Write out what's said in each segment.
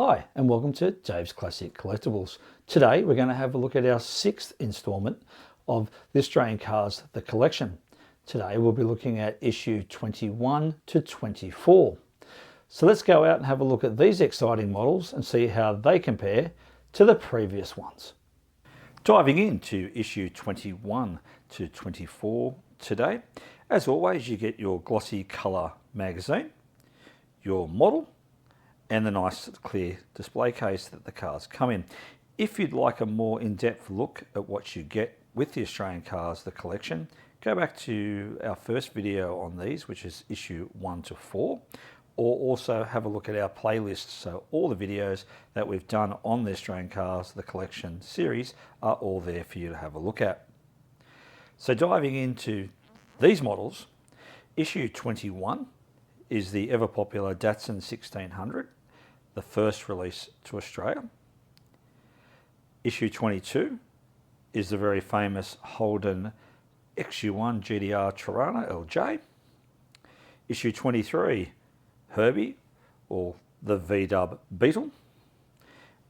Hi and welcome to Dave's Classic Collectibles. Today we're going to have a look at our sixth instalment of the Australian Cars The Collection. Today we'll be looking at issue 21 to 24. So let's go out and have a look at these exciting models and see how they compare to the previous ones. Diving into issue 21 to 24 today, as always you get your glossy colour magazine, your model, and the nice clear display case that the cars come in. If you'd like a more in-depth look at what you get with the Australian Cars The Collection, go back to our first video on these, which is issue 1 to 4, or also have a look at our playlist. So all the videos that we've done on the Australian Cars The Collection series are all there for you to have a look at. So diving into these models, issue 21 is the ever popular Datsun 1600, the first release to Australia. Issue 22 is the very famous Holden XU1 GDR Tirana LJ. Issue 23, Herbie, or the V-Dub Beetle.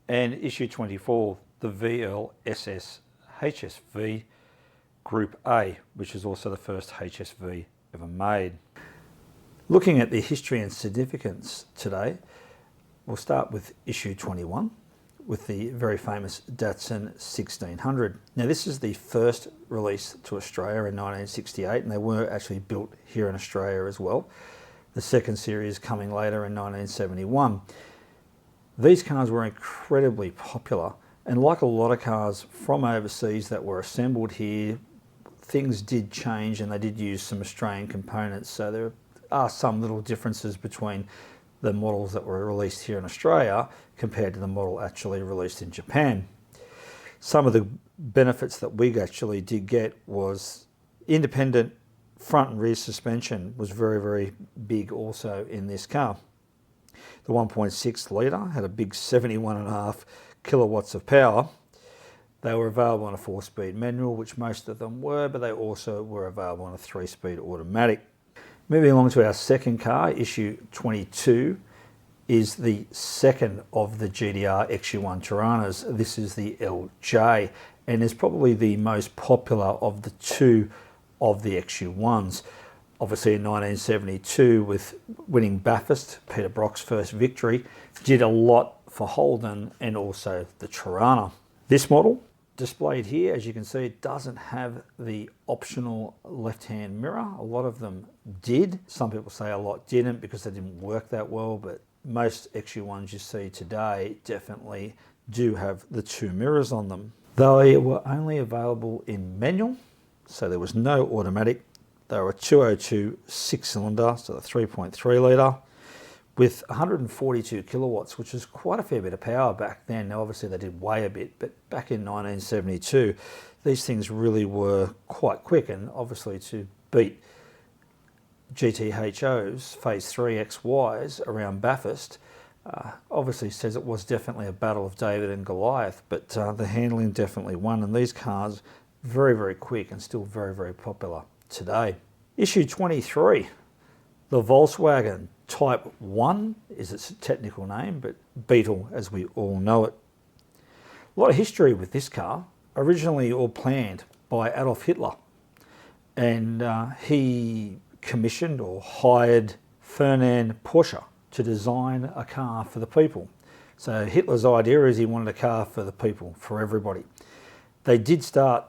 And issue 24, the VLSS HSV Group A, which is also the first HSV ever made. Looking at the history and significance today, we'll start with issue 21 with the very famous Datsun 1600. Now this is the first release to Australia in 1968, and they were actually built here in Australia as well. The second series coming later in 1971. These cars were incredibly popular, and like a lot of cars from overseas that were assembled here, things did change and they did use some Australian components, so there are some little differences between the models that were released here in Australia compared to the model actually released in Japan. Some of the benefits that we actually did get was independent front and rear suspension was very, very big also in this car. The 1.6 litre had a big 71.5 kilowatts of power. They were available on a 4-speed manual, which most of them were, but they also were available on a 3-speed automatic. Moving along to our second car, issue 22, is the second of the GDR XU1 Tiranas. This is the LJ, and is probably the most popular of the two of the XU1s. Obviously in 1972, with winning Bathurst, Peter Brock's first victory, did a lot for Holden and also the Tirana. This model, displayed here, as you can see, it doesn't have the optional left-hand mirror. A lot of them did. Some people say a lot didn't because they didn't work that well, but most XU1s you see today definitely do have the two mirrors on them. They were only available in manual, so there was no automatic. They were a 202 6-cylinder, so the 3.3 litre, with 142 kilowatts, which is quite a fair bit of power back then. Now obviously they did weigh a bit, but back in 1972 these things really were quite quick, and obviously to beat GTHO's Phase 3 XYs around Bathurst obviously says it was definitely a battle of David and Goliath, but the handling definitely won, and these cars very, very quick and still very, very popular today. Issue 23, the Volkswagen Type 1 is its technical name, but Beetle as we all know it. A lot of history with this car. Originally all planned by Adolf Hitler, and he commissioned or hired Ferdinand Porsche to design a car for the people. So Hitler's idea is he wanted a car for the people, for everybody. They did start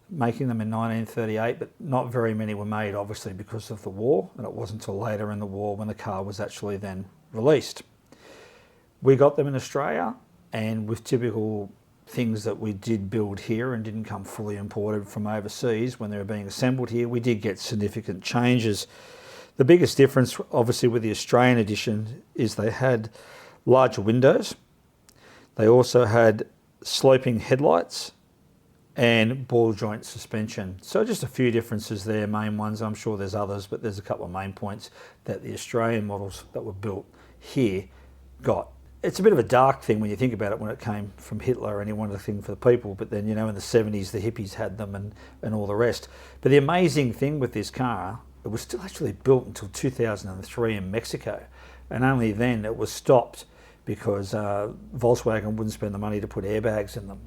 making them in 1938, but not very many were made, obviously because of the war, and it wasn't until later in the war when the car was actually then released. We got them in Australia, and with typical things that we did build here and didn't come fully imported from overseas when they were being assembled here, we did get significant changes. The biggest difference obviously with the Australian edition is they had larger windows. They also had sloping headlights and ball joint suspension. So just a few differences there, main ones. I'm sure there's others, but there's a couple of main points that the Australian models that were built here got. It's a bit of a dark thing when you think about it when it came from Hitler and he wanted a thing for the people, but then, you know, in the 70s the hippies had them and all the rest. But the amazing thing with this car, it was still actually built until 2003 in Mexico, and only then it was stopped because Volkswagen wouldn't spend the money to put airbags in them.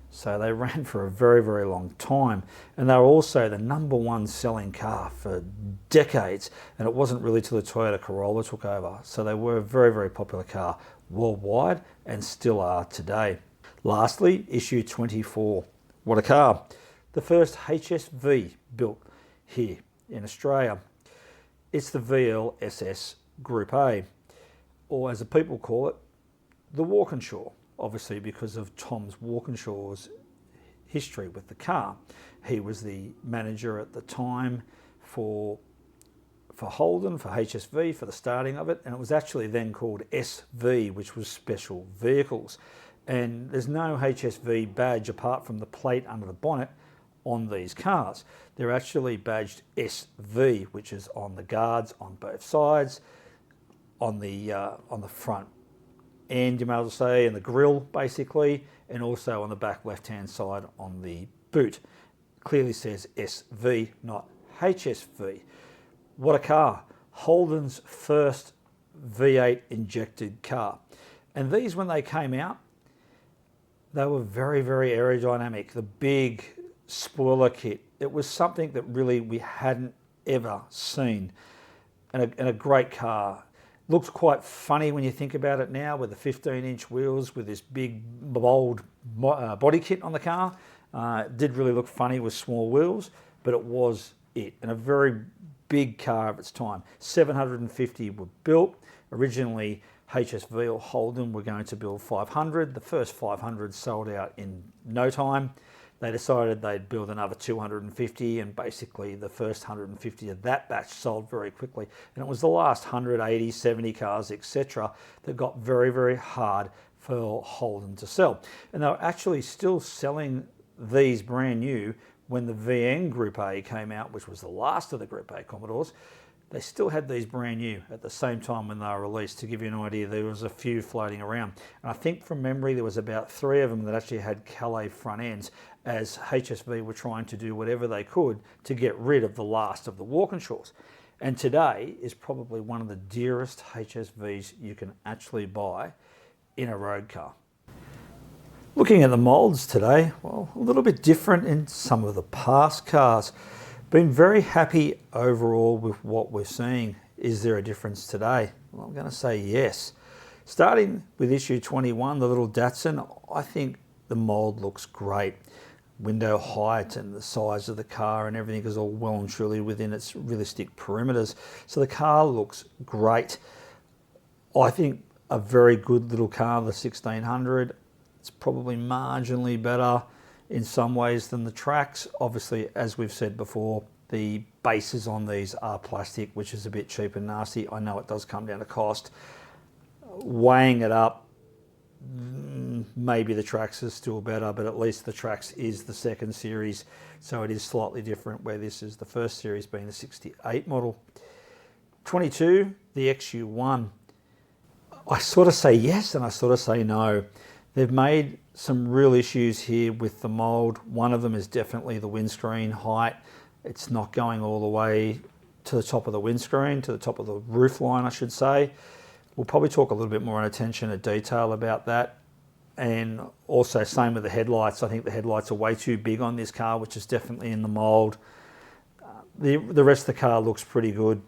So they ran for a very, very long time. And they were also the #1 selling car for decades. And it wasn't really till the Toyota Corolla took over. So they were a very, very popular car worldwide and still are today. Lastly, issue 24. What a car. The first HSV built here in Australia. It's the VLSS Group A, or as the people call it, the Walkinshaw, obviously because of Tom's Walkinshaw's history with the car. He was the manager at the time for Holden, for HSV, for the starting of it, and it was actually then called SV, which was Special Vehicles. And there's no HSV badge apart from the plate under the bonnet on these cars. They're actually badged SV, which is on the guards on both sides, on the front end, you might as well say, and the grille basically, and also on the back left-hand side on the boot. Clearly says SV, not HSV. What a car. Holden's first V8 injected car. And these, when they came out, they were very, very aerodynamic. The big spoiler kit, it was something that really we hadn't ever seen. And a great car. Looks quite funny when you think about it now, with the 15-inch wheels, with this big, bold body kit on the car. It did really look funny with small wheels, but it was it. And a very big car of its time. 750 were built. Originally, HSV or Holden were going to build 500. The first 500 sold out in no time. They decided they'd build another 250, and basically the first 150 of that batch sold very quickly. And it was the last 180, 70 cars, etc. that got very, very hard for Holden to sell. And they were actually still selling these brand new when the VN Group A came out, which was the last of the Group A Commodores. They still had these brand new at the same time when they were released. To give you an idea, there was a few floating around. And I think from memory, there was about 3 of them that actually had Calais front ends, as HSV were trying to do whatever they could to get rid of the last of the Walkinshaws. And today is probably one of the dearest HSVs you can actually buy in a road car. Looking at the moulds today, well, a little bit different in some of the past cars. Been very happy overall with what we're seeing. Is there a difference today? Well, I'm going to say yes. Starting with issue 21, the little Datsun, I think the mould looks great. Window height and the size of the car and everything is all well and truly within its realistic perimeters. So the car looks great. I think a very good little car, the 1600. It's probably marginally better in some ways than the Trax. Obviously, as we've said before, the bases on these are plastic, which is a bit cheap and nasty. I know it does come down to cost. Weighing it up, maybe the Trax is still better, but at least the Trax is the second series, so it is slightly different, where this is the first series being the 68 model. 22, the XU1. I sort of say yes and I sort of say no. They've made some real issues here with the mould. One of them is definitely the windscreen height. It's not going all the way to the top of the windscreen, to the top of the roof line, I should say. We'll probably talk a little bit more in attention to detail about that. And also same with the headlights. I think the headlights are way too big on this car, which is definitely in the mould. The rest of the car looks pretty good.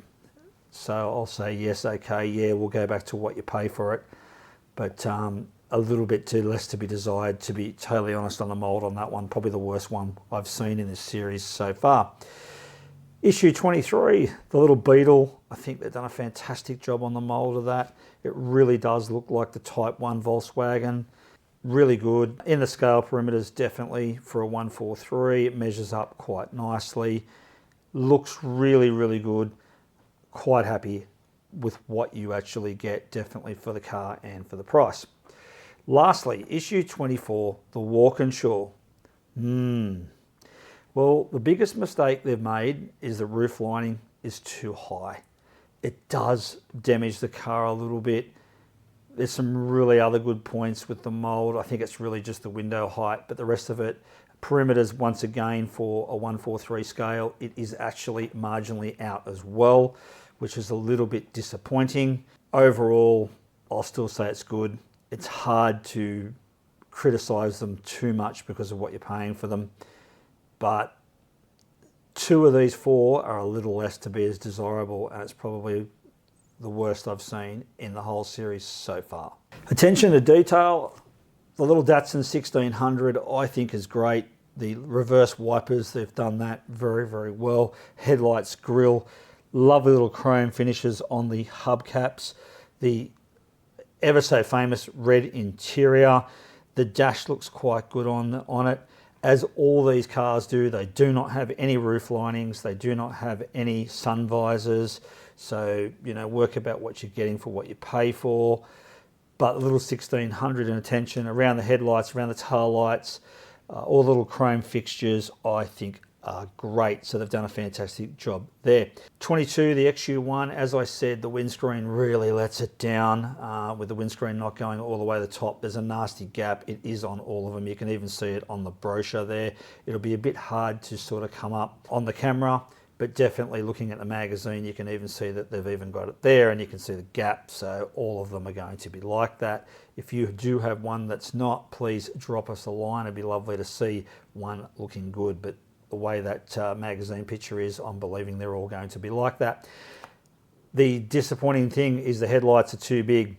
So I'll say yes, okay, yeah, we'll go back to what you pay for it. But a little bit too less to be desired, to be totally honest, on the mould on that one. Probably the worst one I've seen in this series so far. Issue 23, the little Beetle. I think they've done a fantastic job on the mould of that. It really does look like the Type 1 Volkswagen. Really good. In the scale perimeters, definitely for a 143. It measures up quite nicely. Looks really, really good. Quite happy with what you actually get, definitely for the car and for the price. Lastly, issue 24, the Walkinshaw. Well, the biggest mistake they've made is the roof lining is too high. It does damage the car a little bit. There's some really other good points with the mould. I think it's really just the window height, but the rest of it, perimeters, once again, for a 143 scale, it is actually marginally out as well, which is a little bit disappointing. Overall, I'll still say it's good. It's hard to criticise them too much because of what you're paying for them. But 2 of these 4 are a little less to be as desirable, and it's probably the worst I've seen in the whole series so far. Attention to detail. The little Datsun 1600 I think is great. The reverse wipers, they've done that very, very well. Headlights, grille, lovely little chrome finishes on the hubcaps. The ever so famous red interior. The dash looks quite good on it. As all these cars do, they do not have any roof linings. They do not have any sun visors. So, you know, work about what you're getting for what you pay for. But the little 1600 in attention, around the headlights, around the tail lights, all the little chrome fixtures, I think are great. So they've done a fantastic job there. 22, the XU1, as I said, the windscreen really lets it down with the windscreen not going all the way to the top. There's a nasty gap. It is on all of them. You can even see it on the brochure there. It'll be a bit hard to sort of come up on the camera, but definitely looking at the magazine, you can even see that they've even got it there, and you can see the gap. So all of them are going to be like that. If you do have one that's not, please drop us a line. It'd be lovely to see one looking good, but the way that magazine picture is, I'm believing they're all going to be like that. The disappointing thing is the headlights are too big.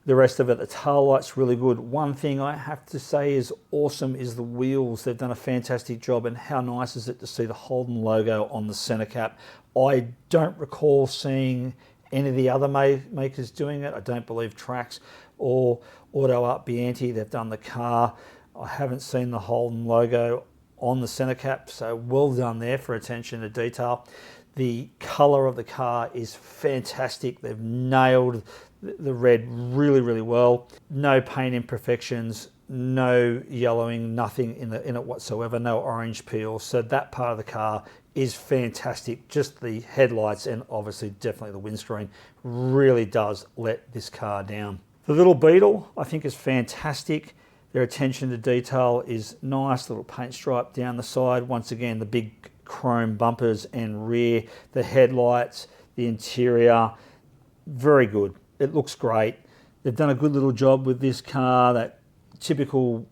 The rest of it, the tail light's really good. One thing I have to say is awesome is the wheels. They've done a fantastic job, and how nice is it to see the Holden logo on the center cap. I don't recall seeing any of the other makers doing it. I don't believe Trax or Auto Art Bianchi, they've done the car. I haven't seen the Holden logo on the center cap, so well done there for attention to detail. The color of the car is fantastic. They've nailed the red really, really well. No paint imperfections, no yellowing, nothing in it whatsoever, no orange peel. So that part of the car is fantastic. Just the headlights and obviously definitely the windscreen really does let this car down. The little Beetle I think is fantastic. Their attention to detail is nice. Little paint stripe down the side. Once again, the big chrome bumpers and rear, the headlights, the interior, very good. It looks great. They've done a good little job with this car, that typical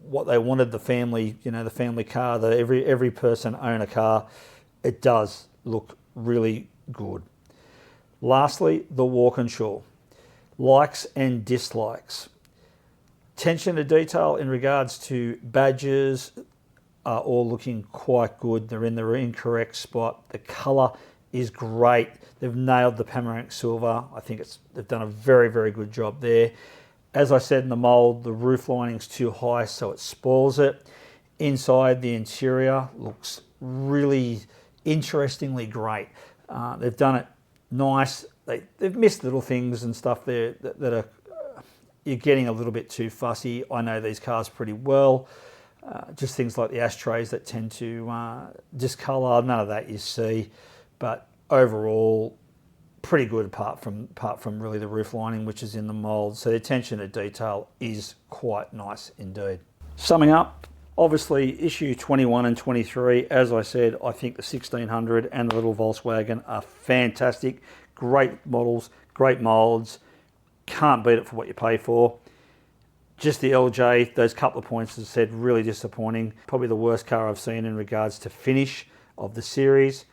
what they wanted, the family, you know, the family car, the every person own a car. It does look really good. Lastly, the Walkinshaw. Likes and dislikes. Attention to detail in regards to badges are all looking quite good. They're in the incorrect spot. The colour is great. They've nailed the panoramic silver. I think they've done a very, very good job there. As I said in the mould, the roof lining's too high, so it spoils it. Inside, the interior looks really interestingly great. They've done it nice. They've missed little things and stuff there that are you're getting a little bit too fussy. I know these cars pretty well. Just things like the ashtrays that tend to discolour, none of that you see. But overall, pretty good apart from really the roof lining, which is in the mould. So the attention to detail is quite nice indeed. Summing up, obviously issue 21 and 23, as I said, I think the 1600 and the little Volkswagen are fantastic. Great models, great moulds. Can't beat it for what you pay for. Just the LJ, those couple of points, as I said, really disappointing. Probably the worst car I've seen in regards to finish of the series.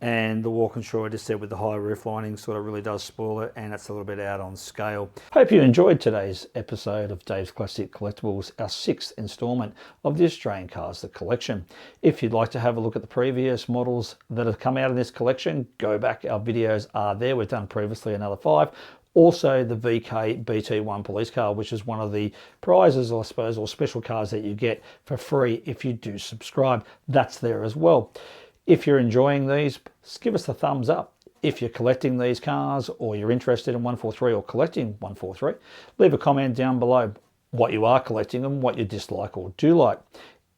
And the Walkinshaw, I just said, with the high roof lining, sort of really does spoil it, and it's a little bit out on scale. Hope you enjoyed today's episode of Dave's Classic Collectibles, our 6th instalment of the Australian Cars, the collection. If you'd like to have a look at the previous models that have come out in this collection, go back. Our videos are there. We've done previously another 5. Also the VK BT1 police car, which is one of the prizes, I suppose, or special cars that you get for free if you do subscribe. That's there as well. If you're enjoying these, give us a thumbs up. If you're collecting these cars, or you're interested in 143 or collecting 143, leave a comment down below what you are collecting and what you dislike or do like.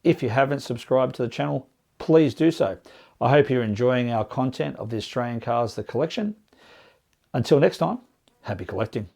If you haven't subscribed to the channel, please do so. I hope you're enjoying our content of the Australian Cars, the collection. Until next time, happy collecting.